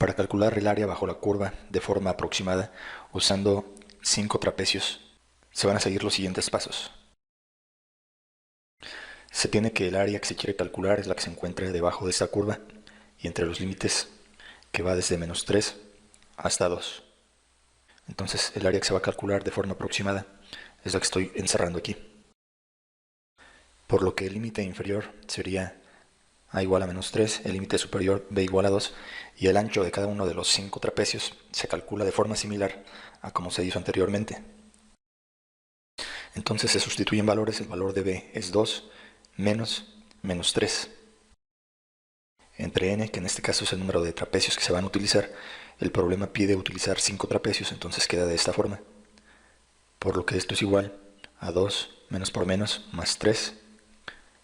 Para calcular el área bajo la curva de forma aproximada usando 5 trapecios, se van a seguir los siguientes pasos. Se tiene que el área que se quiere calcular es la que se encuentra debajo de esta curva y entre los límites que va desde -3 hasta 2. Entonces el área que se va a calcular de forma aproximada es la que estoy encerrando aquí. Por lo que el límite inferior sería a igual a -3, el límite superior b igual a 2 y el ancho de cada uno de los 5 trapecios se calcula de forma similar a como se hizo anteriormente. Entonces se sustituyen valores, el valor de b es 2 menos -3. Entre n, que en este caso es el número de trapecios que se van a utilizar, el problema pide utilizar 5 trapecios, entonces queda de esta forma. Por lo que esto es igual a 2 menos por menos más 3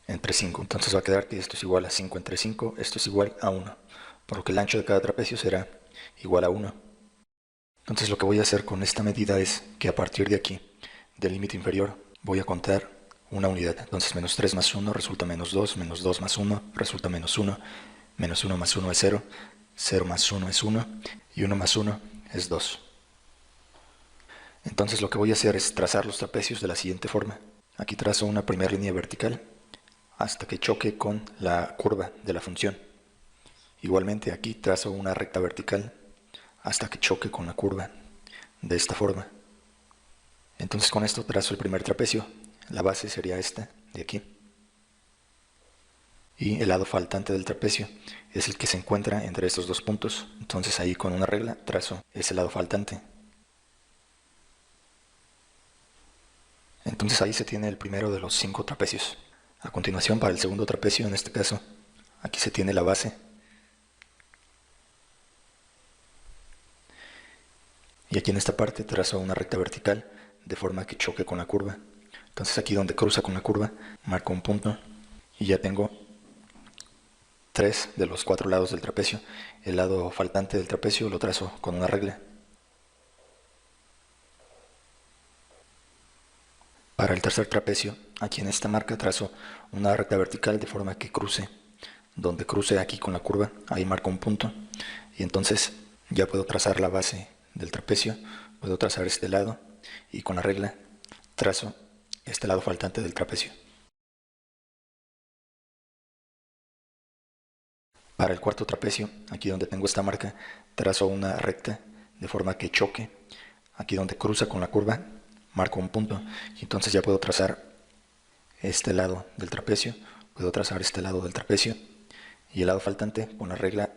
entre 5. Entonces va a quedar que esto es igual a 5 entre 5, esto es igual a 1. Por lo que el ancho de cada trapecio será igual a 1. Entonces lo que voy a hacer con esta medida es que a partir de aquí, del límite inferior, voy a contar una unidad. Entonces -3 más 1 resulta -2 más 1 resulta -1 -1 más 1 es 0, 0 más 1 es 1 y 1 más 1 es 2. Entonces lo que voy a hacer es trazar los trapecios de la siguiente forma. Aquí trazo una primera línea vertical hasta que choque con la curva de la función. Igualmente aquí trazo una recta vertical hasta que choque con la curva de esta forma. Entonces con esto trazo el primer trapecio, la base sería esta de aquí. Y el lado faltante del trapecio es el que se encuentra entre estos dos puntos, entonces ahí con una regla trazo ese lado faltante. Entonces ahí se tiene el primero de los 5 trapecios. A continuación, para el segundo trapecio, en este caso, aquí se tiene la base. Y aquí en esta parte trazo una recta vertical de forma que choque con la curva. Entonces aquí donde cruza con la curva, marco un punto y ya tengo 3 de los 4 lados del trapecio. El lado faltante del trapecio lo trazo con una regla. Para el tercer trapecio, aquí en esta marca trazo una recta vertical de forma que cruce. Donde cruce aquí con la curva, ahí marco un punto. Y entonces ya puedo trazar la base del trapecio, puedo trazar este lado y con la regla trazo este lado faltante del trapecio. Para el cuarto trapecio, aquí donde tengo esta marca, trazo una recta de forma que choque. Aquí donde cruza con la curva, marco un punto y entonces ya puedo trazar este lado del trapecio, puedo trazar este lado del trapecio y el lado faltante con la regla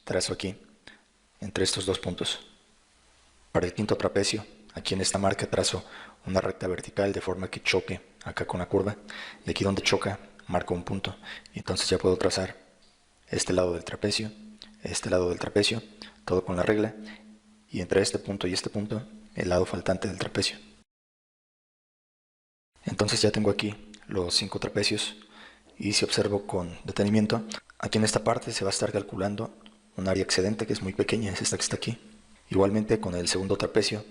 trazo aquí entre estos dos puntos. Para el quinto trapecio, aquí en esta marca trazo una recta vertical de forma que choque acá con la curva y aquí donde choca marco un punto y entonces ya puedo trazar este lado del trapecio, todo con la regla y entre este punto y este punto el lado faltante del trapecio. Entonces ya tengo aquí los 5 trapecios y si observo con detenimiento, aquí en esta parte se va a estar calculando un área excedente que es muy pequeña, es esta que está aquí. Igualmente con el segundo trapecio,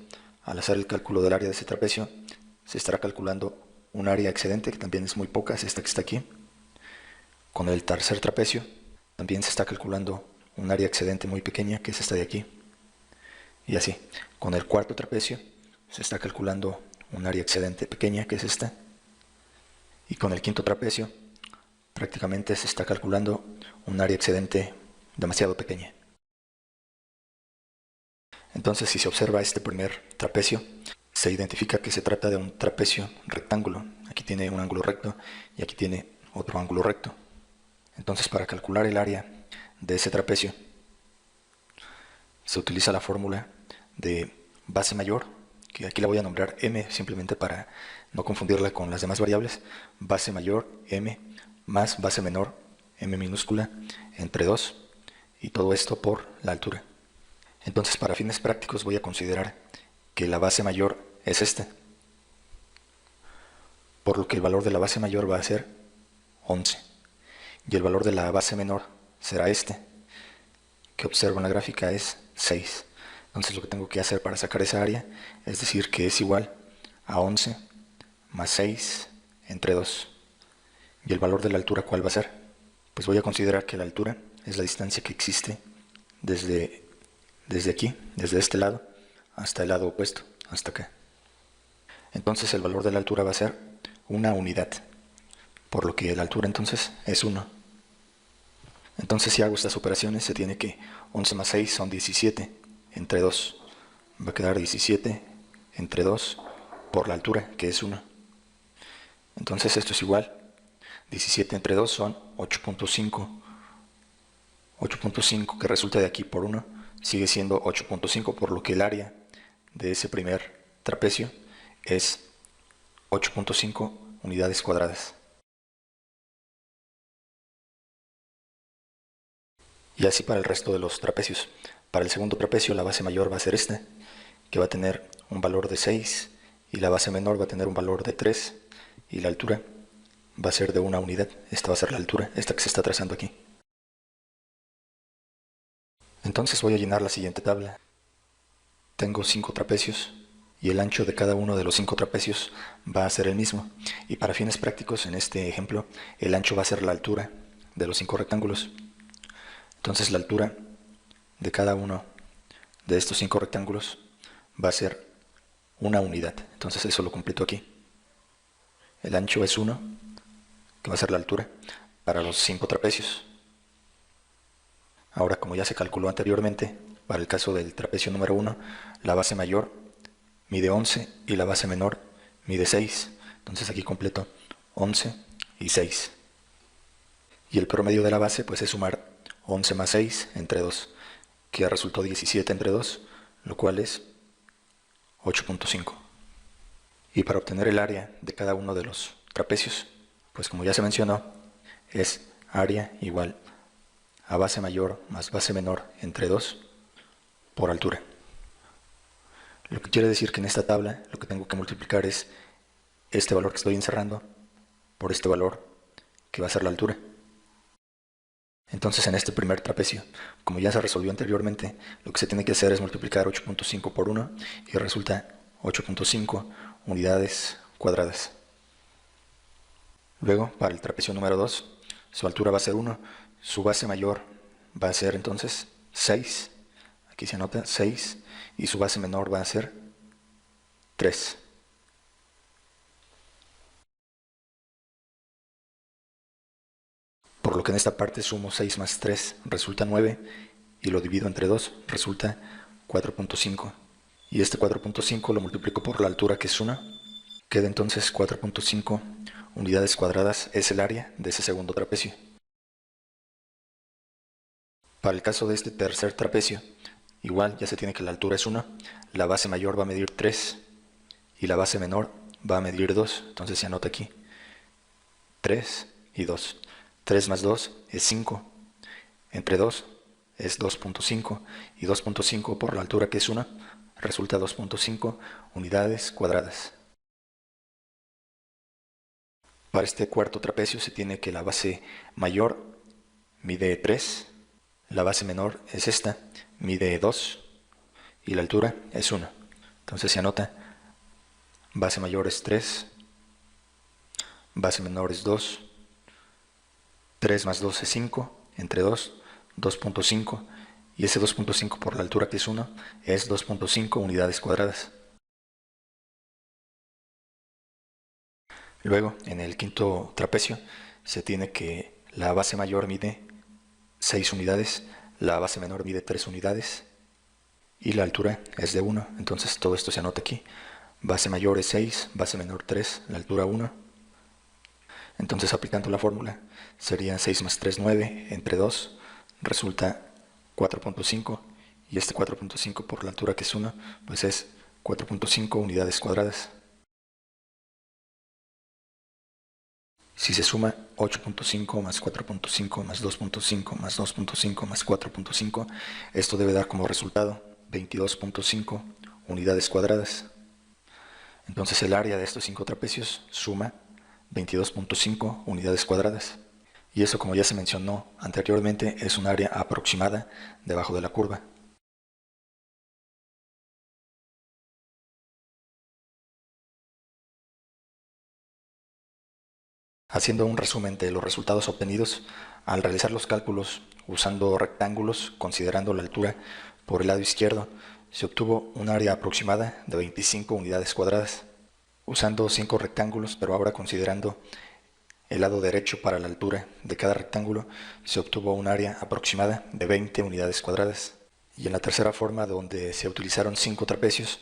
al hacer el cálculo del área de ese trapecio, se estará calculando un área excedente que también es muy poca, es esta que está aquí. Con el tercer trapecio también se está calculando un área excedente muy pequeña que es esta de aquí. Y así, con el cuarto trapecio se está calculando un área excedente pequeña que es esta. Y con el quinto trapecio prácticamente se está calculando un área excedente demasiado pequeña. Entonces si se observa este primer trapecio, se identifica que se trata de un trapecio rectángulo. Aquí tiene un ángulo recto y aquí tiene otro ángulo recto. Entonces para calcular el área de ese trapecio se utiliza la fórmula de base mayor, que aquí la voy a nombrar m simplemente para no confundirla con las demás variables. Base mayor m más base menor m minúscula entre 2 y todo esto por la altura. Entonces para fines prácticos voy a considerar que la base mayor es esta, por lo que el valor de la base mayor va a ser 11 y el valor de la base menor será este, que observo en la gráfica es 6. Entonces lo que tengo que hacer para sacar esa área es decir que es igual a 11 más 6 entre 2. ¿Y el valor de la altura cuál va a ser? Pues voy a considerar que la altura es la distancia que existe desde desde aquí, desde este lado, hasta el lado opuesto, hasta acá. Entonces el valor de la altura va a ser una unidad, por lo que la altura entonces es 1. Entonces si hago estas operaciones se tiene que 11 más 6 son 17 entre 2. Va a quedar 17 entre 2 por la altura, que es 1. Entonces esto es igual. 17 entre 2 son 8.5. 8.5 que resulta de aquí por 1 sigue siendo 8.5, por lo que el área de ese primer trapecio es 8.5 unidades cuadradas. Y así para el resto de los trapecios. Para el segundo trapecio la base mayor va a ser esta, que va a tener un valor de 6, y la base menor va a tener un valor de 3, y la altura va a ser de una unidad. Esta va a ser la altura, esta que se está trazando aquí. Entonces voy a llenar la siguiente tabla. Tengo 5 trapecios y el ancho de cada uno de los 5 trapecios va a ser el mismo. Y para fines prácticos, en este ejemplo, el ancho va a ser la altura de los 5 rectángulos. Entonces la altura de cada uno de estos 5 rectángulos va a ser una unidad. Entonces eso lo completo aquí. El ancho es 1, que va a ser la altura para los 5 trapecios. Ahora, como ya se calculó anteriormente, para el caso del trapecio número 1, la base mayor mide 11 y la base menor mide 6. Entonces aquí completo 11 y 6. Y el promedio de la base pues es sumar 11 más 6 entre 2, que resultó 17 entre 2, lo cual es 8.5. Y para obtener el área de cada uno de los trapecios, pues como ya se mencionó, es área igual a base mayor más base menor entre 2 por altura. Lo que quiere decir que en esta tabla lo que tengo que multiplicar es este valor que estoy encerrando por este valor que va a ser la altura. Entonces en este primer trapecio, como ya se resolvió anteriormente, lo que se tiene que hacer es multiplicar 8.5 por 1 y resulta 8.5 unidades cuadradas. Luego, para el trapecio número 2, su altura va a ser 1, su base mayor va a ser entonces 6, aquí se anota 6, y su base menor va a ser 3. Por lo que en esta parte sumo 6 más 3, resulta 9, y lo divido entre 2, resulta 4.5. Y este 4.5 lo multiplico por la altura, que es 1. Queda entonces 4.5 unidades cuadradas, es el área de ese segundo trapecio. Para el caso de este tercer trapecio, igual ya se tiene que la altura es 1, la base mayor va a medir 3 y la base menor va a medir 2, entonces se anota aquí 3 y 2. 3 más 2 es 5, entre 2 es 2.5 y 2.5 por la altura, que es 1, resulta 2.5 unidades cuadradas. Para este cuarto trapecio se tiene que la base mayor mide 3, la base menor es esta, mide 2 y la altura es 1. Entonces se anota base mayor es 3, base menor es 2, 3 más 2 es 5, entre 2, 2.5, y ese 2.5 por la altura, que es 1, es 2.5 unidades cuadradas. Luego, en el quinto trapecio, se tiene que la base mayor mide 6 unidades, la base menor mide 3 unidades, y la altura es de 1, entonces todo esto se anota aquí. Base mayor es 6, base menor 3, la altura 1. Entonces, aplicando la fórmula, sería 6 más 3, 9, entre 2, resulta 4.5, y este 4.5 por la altura, que es 1, pues es 4.5 unidades cuadradas. Si se suma 8.5 más 4.5 más 2.5 más 2.5 más 4.5, esto debe dar como resultado 22.5 unidades cuadradas. Entonces el área de estos 5 trapecios suma 22.5 unidades cuadradas. Y eso, como ya se mencionó anteriormente, es un área aproximada debajo de la curva. Haciendo un resumen de los resultados obtenidos, al realizar los cálculos usando rectángulos, considerando la altura Por el lado izquierdo se obtuvo un área aproximada de 25 unidades cuadradas, usando 5 rectángulos, pero ahora considerando el lado derecho para la altura de cada rectángulo, se obtuvo un área aproximada de 20 unidades cuadradas. Y en la tercera forma, donde se utilizaron 5 trapecios,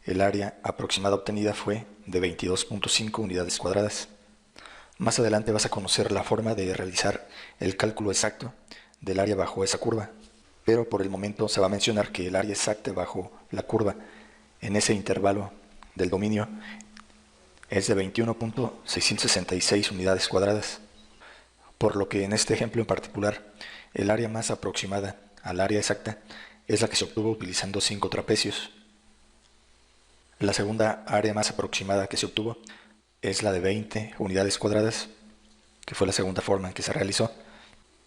el área aproximada obtenida fue de 22.5 unidades cuadradas. Más adelante vas a conocer la forma de realizar el cálculo exacto del área bajo esa curva, pero por el momento se va a mencionar que el área exacta bajo la curva en ese intervalo del dominio es de 21.666 unidades cuadradas, por lo que en este ejemplo en particular, el área más aproximada al área exacta es la que se obtuvo utilizando 5 trapecios. La segunda área más aproximada que se obtuvo es la de 20 unidades cuadradas, que fue la segunda forma en que se realizó,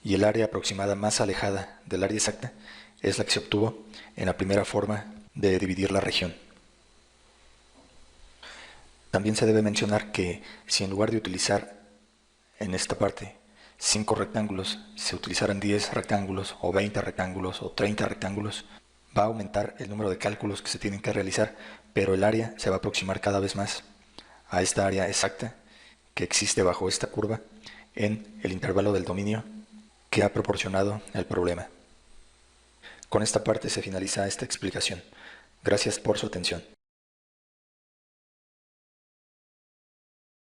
y el área aproximada más alejada del área exacta es la que se obtuvo en la primera forma de dividir la región. También se debe mencionar que si en lugar de utilizar en esta parte 5 rectángulos, se utilizaran 10 rectángulos o 20 rectángulos o 30 rectángulos, va a aumentar el número de cálculos que se tienen que realizar, pero el área se va a aproximar cada vez más a esta área exacta que existe bajo esta curva en el intervalo del dominio que ha proporcionado el problema. Con esta parte se finaliza esta explicación. Gracias por su atención.